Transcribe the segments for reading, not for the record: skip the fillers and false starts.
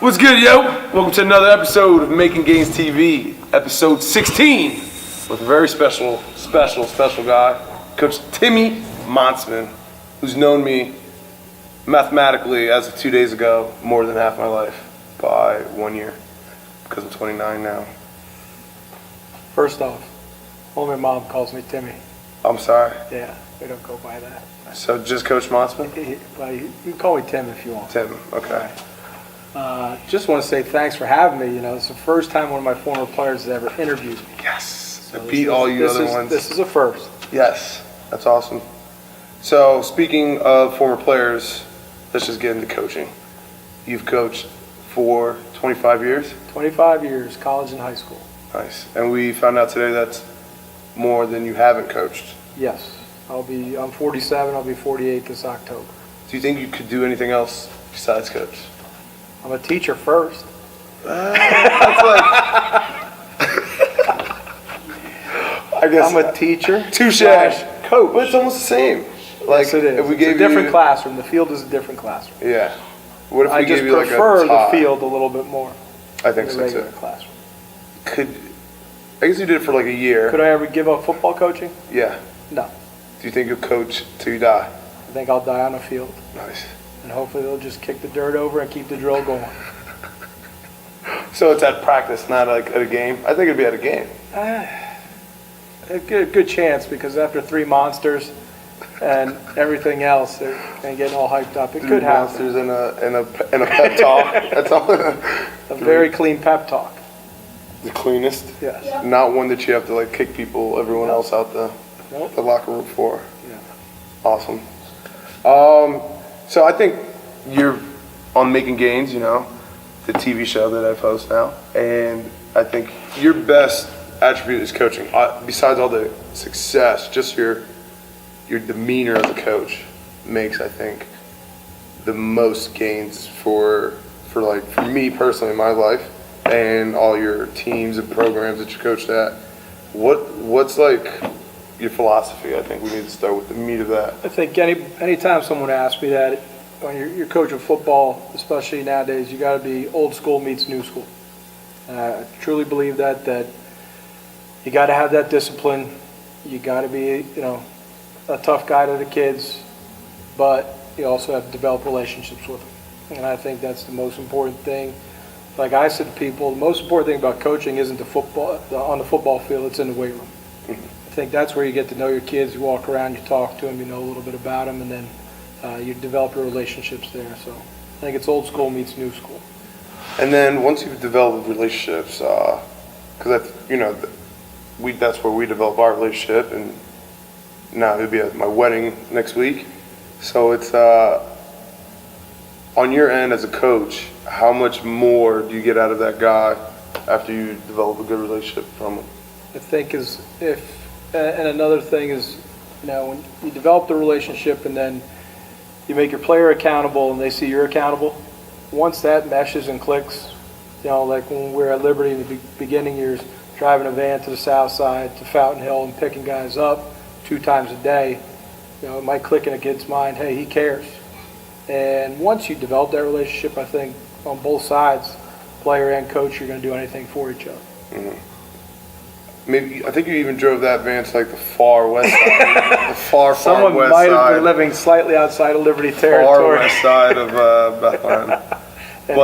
What's good, yo? Welcome to another episode of MKN GNZ TV, episode 16, with a very special guy, Coach Tim Moncman, who's known me mathematically as of 2 days ago more than half my life by 1 year, because I'm 29 now. First off, only my mom calls me Timmy. I'm sorry. Yeah, we don't go by that. So just Coach Moncman? You can call me Tim if you want. Tim, okay. Just want to say thanks for having me. You know, it's the first time one of my former players has ever interviewed me. Yes. So I beat all you other ones. This is a first. Yes, that's awesome. So speaking of former players, let's just get into coaching. You've coached for 25 years? 25 years, college and high school. Nice. And we found out today that's more than you haven't coached. Yes. I'm 47, I'll be 48 this October. Do you think you could do anything else besides coach? I'm a teacher first. That's like, I guess I'm a teacher. Touche. Coach. But it's almost the same. Like, yes, it is. If we gave it's a different you, classroom. The field is a different classroom. Yeah. What if we I gave just you like a prefer tie? the field a little bit more. I think than so the regular too. classroom. I guess you did it for like a year. Could I ever give up football coaching? Yeah. No. Do you think you'll coach till you die? I think I'll die on the field. Nice. And hopefully they'll just kick the dirt over and keep the drill going. So it's at practice, not like at a game? I think it'd be at a game. A good chance, because after three monsters and everything else, they're getting all hyped up. It Three could happen. monsters in a pep talk. That's all. A very clean pep talk. The cleanest. Yes. Yeah. Not one that you have to like kick everyone else out the locker room for. Yeah. Awesome. So I think you're on Making Gains, you know, the TV show that I post now, and I think your best attribute is coaching. Besides all the success, just your demeanor as a coach makes, I think, the most gains for me personally in my life, and all your teams and programs that you coached at. What's like your philosophy? I think we need to start with the meat of that. I think anytime someone asks me that, when you're coaching football, especially nowadays, you got to be old school meets new school. I truly believe that you got to have that discipline. You got to be, a tough guy to the kids, but you also have to develop relationships with them. And I think that's the most important thing. Like I said to people, the most important thing about coaching isn't on the football field, it's in the weight room. Mm-hmm. I think that's where you get to know your kids. You walk around, you talk to them, you know a little bit about them, and then you develop your relationships there. So I think it's old school meets new school. And then once you've developed relationships, because that's where we develop our relationship, and now it'll be at my wedding next week. So it's on your end as a coach, how much more do you get out of that guy after you develop a good relationship from him? I think and another thing is, when you develop the relationship and then you make your player accountable and they see you're accountable, once that meshes and clicks, like when we were at Liberty in the beginning years, driving a van to the south side to Fountain Hill and picking guys up 2 times a day, it might click in a kid's mind, hey, he cares. And once you develop that relationship, I think on both sides, player and coach, you're going to do anything for each other. Mm-hmm. I think you even drove that van to like the far west side. The far west side. Someone might have been living slightly outside of Liberty territory. Far west side of Bethlehem. And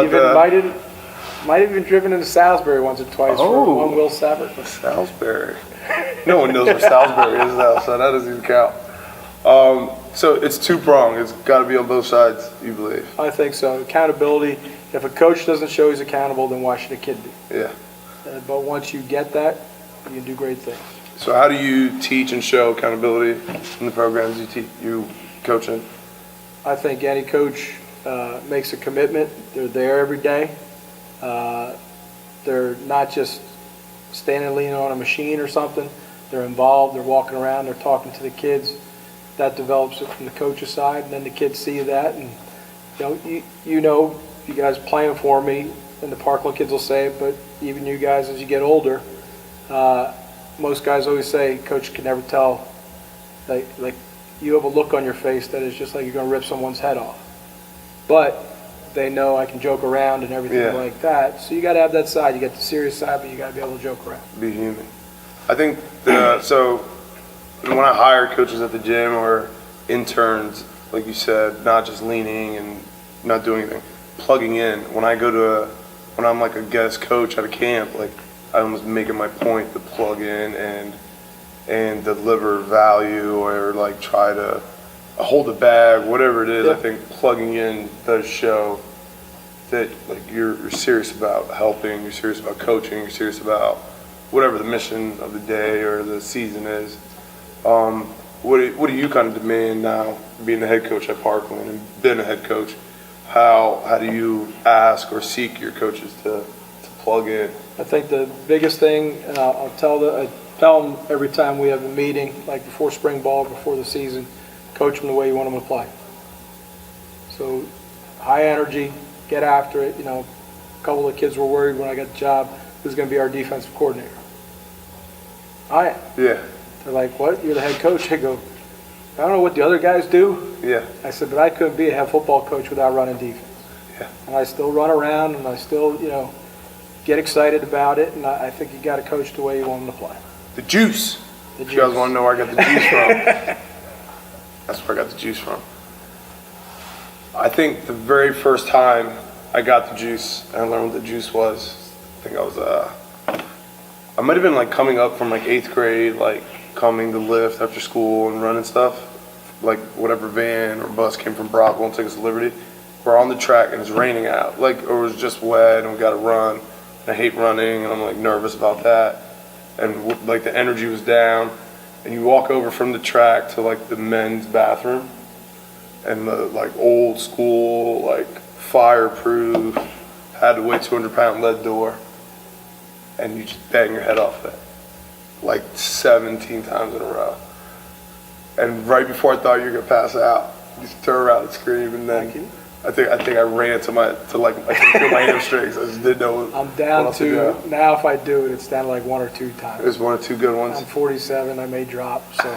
might have even driven into Salisbury once or twice for one Will Sever. Salisbury. No one knows where Salisbury is now, so that doesn't even count. So it's two-pronged. It's got to be on both sides, you believe? I think so. Accountability. If a coach doesn't show he's accountable, then why should a kid be? Yeah. But once you get that, you can do great things. So how do you teach and show accountability in the programs you coach in? I think any coach makes a commitment. They're there every day. They're not just standing leaning on a machine or something. They're involved. They're walking around. They're talking to the kids. That develops it from the coach's side, and then the kids see that, and you guys playing for me, and the Parkland kids will say it, but even you guys as you get older, most guys always say, coach can never tell, like you have a look on your face that is just like you're going to rip someone's head off. But they know I can joke around and everything like that. So you got to have that side. You got the serious side, but you got to be able to joke around. Be human. I think so. When I hire coaches at the gym or interns, like you said, not just leaning and not doing anything, plugging in. When I'm like a guest coach at a camp, like I'm making my point to plug in and deliver value, or like try to hold a bag, whatever it is. I think plugging in does show that like you're serious about helping, you're serious about coaching, you're serious about whatever the mission of the day or the season is. What do you kind of demand now, being the head coach at Parkland and being a head coach? How do you ask or seek your coaches to plug in? I think the biggest thing, and I tell them every time we have a meeting, like before spring ball, before the season, coach them the way you want them to play. So high energy, get after it. A couple of the kids were worried when I got the job, who's going to be our defensive coordinator. I am. Yeah. They're like, what? You're the head coach? I go, I don't know what the other guys do. Yeah. I said, but I couldn't be a head football coach without running defense. Yeah. And I still run around, and I still, get excited about it, and I think you got to coach the way you want them to play. The juice. If you guys want to know where I got the juice from, that's where I got the juice from. I think the very first time I got the juice and I learned what the juice was, I think I might have been like coming up from like 8th grade, like coming to lift after school and running stuff, like whatever van or bus came from Brockville and took us to Liberty. We're on the track and it's raining out, or it was just wet and we got to run. And I hate running and I'm like nervous about that. And like the energy was down, and you walk over from the track to like the men's bathroom, and the like old school, like fireproof, had to weigh 200-pound lead door, and you just bang your head off it like 17 times in a row. And right before I thought you were gonna pass out, you just turn around and scream, and then I think I ran to I could feel my hamstrings. I just didn't know. I'm down to now. If I do it, it's down to like 1 or 2 times. There's 1 or 2 good ones. I'm 47. I may drop. So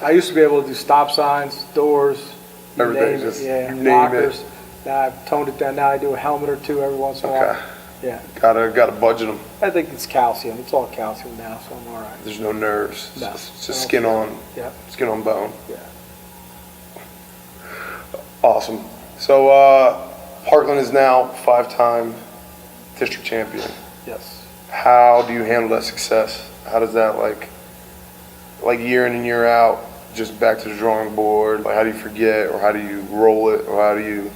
I used to be able to do stop signs, doors, everything. lockers. Now I've toned it down. Now I do a helmet or 2 every once in a while. Yeah. Gotta budget them. I think it's calcium. It's all calcium now, so I'm all right. There's no nerves. No. It's just skin on. Yeah. Skin on bone. Yeah. Awesome. So Parkland is now 5-time district champion. Yes. How do you handle that success? How does that like year in and year out, just back to the drawing board? Like how do you forget, or how do you roll it, or how do you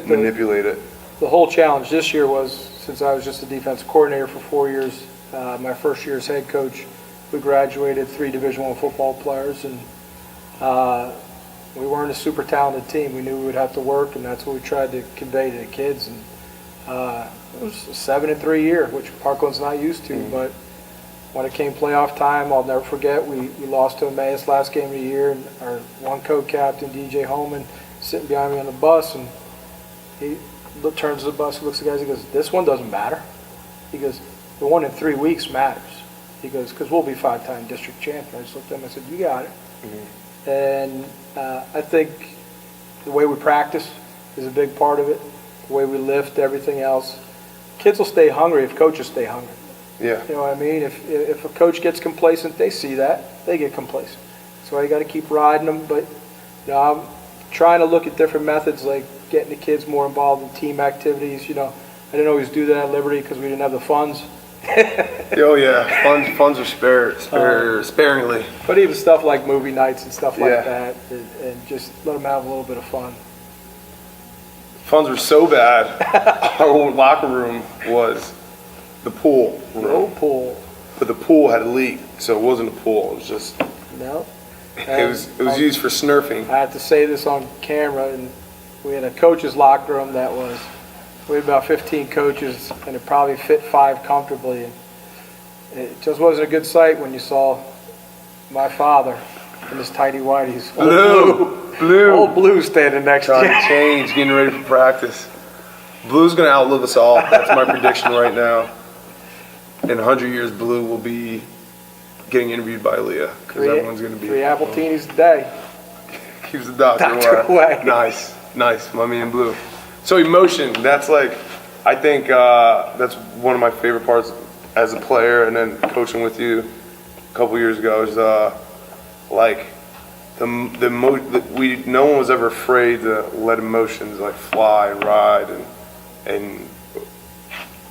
manipulate it? The whole challenge this year was, since I was just a defensive coordinator for 4 years, my first year as head coach, we graduated 3 Division I football players, and we weren't a super talented team. We knew we would have to work, and that's what we tried to convey to the kids. And it was a 7-3 year, which Parkland's not used to. But when it came playoff time, I'll never forget, we lost to Emmaus last game of the year, and our one co-captain, DJ Holman, sitting behind me on the bus, and he turns to the bus, he looks at the guys, he goes, "This one doesn't matter." He goes, "The one in 3 weeks matters." He goes, "Because we'll be 5-time district champion." I just looked at him and I said, "You got it." And I think the way we practice is a big part of it, the way we lift, everything else. Kids will stay hungry if coaches stay hungry. Yeah. You know what I mean? If a coach gets complacent, they see that, they get complacent. So you got to keep riding them. But I'm trying to look at different methods, like getting the kids more involved in team activities. I didn't always do that at Liberty because we didn't have the funds. Oh yeah, funds are sparingly. But even stuff like movie nights and stuff like that, and just let them have a little bit of fun. Funds were so bad. Our old locker room was the pool room. No pool. But the pool had a leak, so it wasn't a pool. It was just. No. It was used for snurfing. I have to say this on camera, and we had a coach's locker room that was. We had about 15 coaches, and it probably fit 5 comfortably. And it just wasn't a good sight when you saw my father in his tighty whities. Old Blue standing next to you. Trying to change, getting ready for practice. Blue's going to outlive us all. That's my prediction right now. In 100 years, Blue will be getting interviewed by Leah, because everyone's going to be 3 Appletinis a day. Keeps the doctor away. Nice, my man Blue. So emotion, that's like, I think that's one of my favorite parts as a player, and then coaching with you a couple years ago is like no one was ever afraid to let emotions like fly and ride and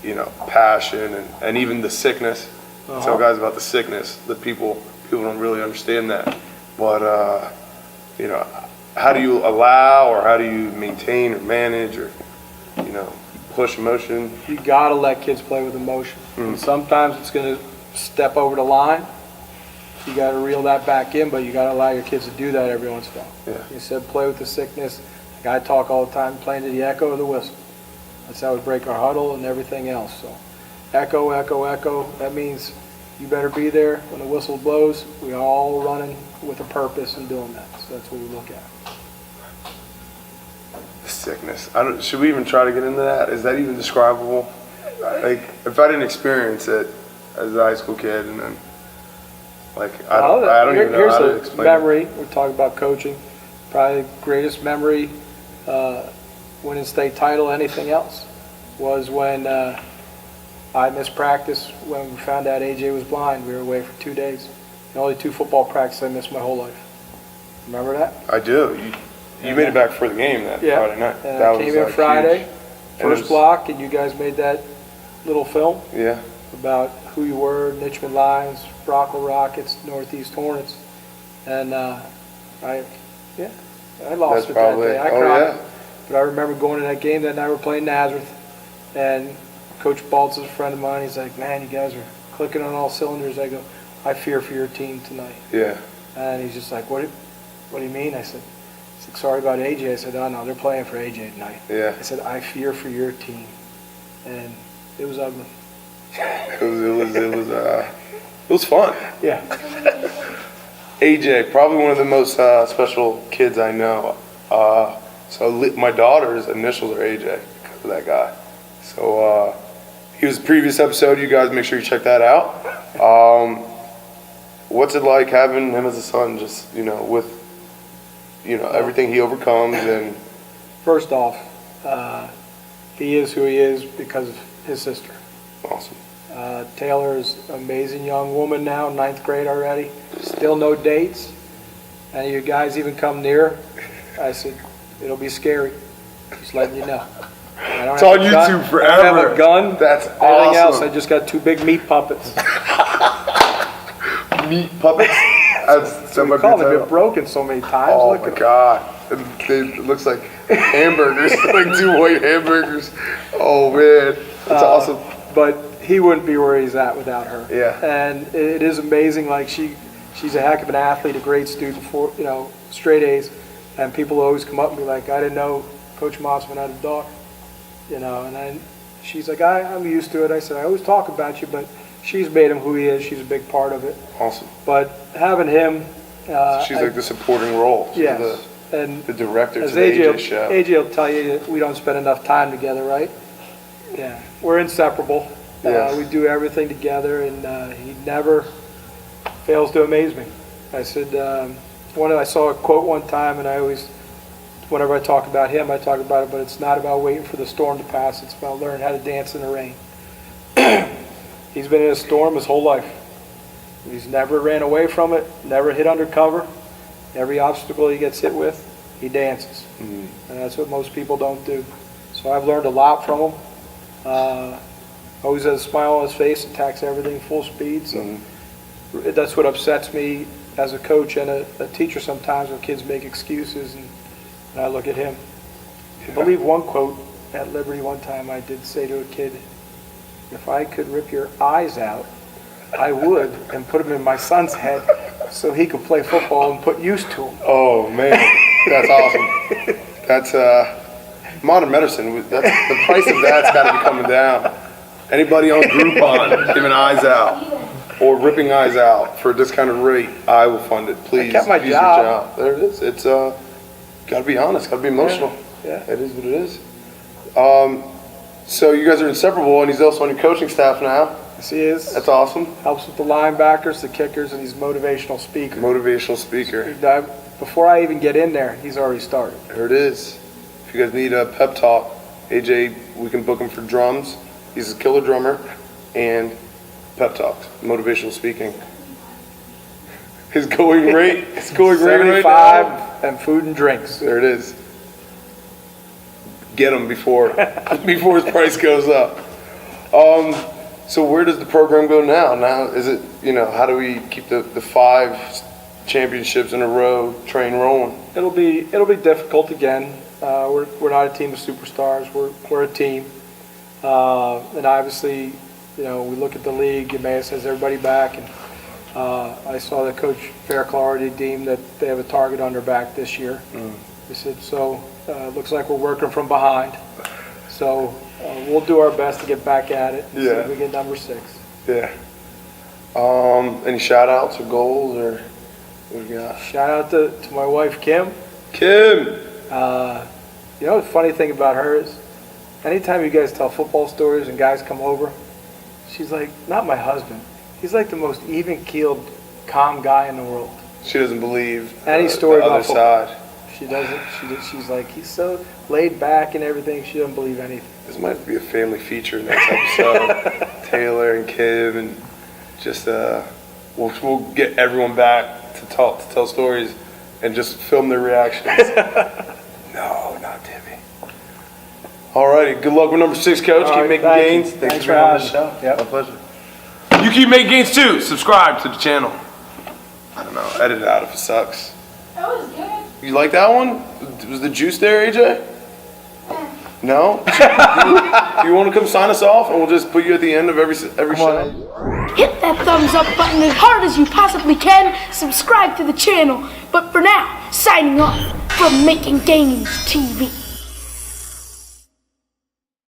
you know, passion and even the sickness. Tell guys about the sickness. The people don't really understand that, but you know, how do you allow or how do you maintain or manage or, you know, push emotion? You gotta let kids play with emotion. And sometimes it's gonna step over the line. You gotta reel that back in, but you gotta allow your kids to do that every once in a while. Yeah. You said play with the sickness. Like I talk all the time, playing to the echo of the whistle. That's how we break our huddle and everything else. So echo, echo, echo. That means you better be there when the whistle blows. We are all running with a purpose and doing that. So that's what we look at. Sickness. Should we even try to get into that? Is that even describable? Like, if I didn't experience it as a high school kid, and then, like, I don't even know how to Here's explain a memory. We're talking about coaching. Probably the greatest memory, winning state title, anything else, was when I missed practice when we found out AJ was blind. We were away for 2 days. The only 2 football practices I missed my whole life. Remember that? I do. You made it back for the game that Friday night. And That I came was, in Friday, huge. first block, and you guys made that little film Yeah. about who you were, Nichmond Lions, Brockville Rockets, Northeast Hornets. And I lost That's it probably, that day. I cried. But I remember going to that game that night. We're playing Nazareth, and Coach Baltz is a friend of mine. He's like, man, you guys are clicking on all cylinders. I go, I fear for your team tonight. Yeah. And he's just like, what do you mean? I said, sorry about AJ. I said, oh no, they're playing for AJ tonight. Yeah. I said, I fear for your team. And it was ugly. It was fun. Yeah. AJ, probably one of the most special kids I know. My daughter's initials are AJ because of that guy. So he was the previous episode. You guys make sure you check that out. What's it like having him as a son? Just, you know, with, you know, everything he overcomes and. First off, he is who he is because of his sister. Awesome. Taylor is an amazing young woman now, 9th grade already. Still no dates. And you guys even come near. I said, it'll be scary. Just letting you know. It's on YouTube forever. I don't have a gun. That's awesome. Everything else, I just got 2 big meat puppets. Meat puppets? That's So we call them. They've been broken so many times. Oh Look my at God. It looks like hamburgers, like 2 white hamburgers. Oh man, that's awesome. But he wouldn't be where he's at without her. Yeah. And it is amazing. Like she's a heck of an athlete, a great student, for straight A's. And people always come up and be like, I didn't know Coach Moncman had a daughter. And then she's like, I'm used to it. I said, I always talk about you, but she's made him who he is. She's a big part of it. Awesome. But having him, she's like the supporting role. She's yes. And the director as to the AJ show. AJ will tell you that we don't spend enough time together, right? Yeah, we're inseparable. Yes. We do everything together, and he never fails to amaze me. I said, I saw a quote one time, and I always, whenever I talk about him, I talk about it, but it's not about waiting for the storm to pass. It's about learning how to dance in the rain. He's been in a storm his whole life. He's never ran away from it, never hid under cover. Every obstacle he gets hit with, he dances. Mm-hmm. And that's what most people don't do. So I've learned a lot from him. Always has a smile on his face, attacks everything full speed. So that's what upsets me as a coach and a teacher sometimes when kids make excuses and I look at him. I believe one quote at Liberty one time I did say to a kid, if I could rip your eyes out, I would, and put them in my son's head so he could play football and put use to them. Oh man, that's awesome. That's modern medicine. The price of that's got to be coming down. Anybody on Groupon giving eyes out or ripping eyes out for a discounted rate, I will fund it. Please. I kept my use your job. There it is. It's got to be honest. Got to be emotional. Yeah. It is what it is. So you guys are inseparable, and he's also on your coaching staff now. Yes, he is. That's awesome. Helps with the linebackers, the kickers, and he's a motivational speaker. Motivational speaker. Before I even get in there, he's already started. There it is. If you guys need a pep talk, AJ, we can book him for drums. He's a killer drummer, and pep talks, motivational speaking. His going rate, right 75 now. and food and drinks. There it is. Get him before his price goes up. So where does the program go now? Now is it, how do we keep the 5 championships in a row train rolling? It'll be difficult again. We're not a team of superstars. We're a team, and obviously, we look at the league. Emmaus has everybody back, and I saw that Coach Fairclough already deemed that they have a target on their back this year. He said so. It looks like we're working from behind. So we'll do our best to get back at it. And see if we get number 6. Yeah. Any shout outs or goals or what we got? Shout out to my wife Kim. Kim. The funny thing about her is, anytime you guys tell football stories and guys come over, she's like, not my husband. He's like the most even-keeled, calm guy in the world. She doesn't believe any story the about other football. side. She doesn't. She's like, he's so laid back and everything. She doesn't believe anything. This might be a family feature next episode. Taylor and Kim, and just we'll get everyone back to tell stories and just film their reactions. No, not Timmy. Alrighty, good luck with number 6, Coach. Keep making gains. Thanks for being on the show. Yep. My pleasure. You keep making gains too. Subscribe to the channel. I don't know. Edit it out if it sucks. That was good. You like that one? Was the juice there, AJ? No? Do you want to come sign us off, and we'll just put you at the end of every show? Hit that thumbs up button as hard as you possibly can. Subscribe to the channel. But for now, signing off from Making Gains TV.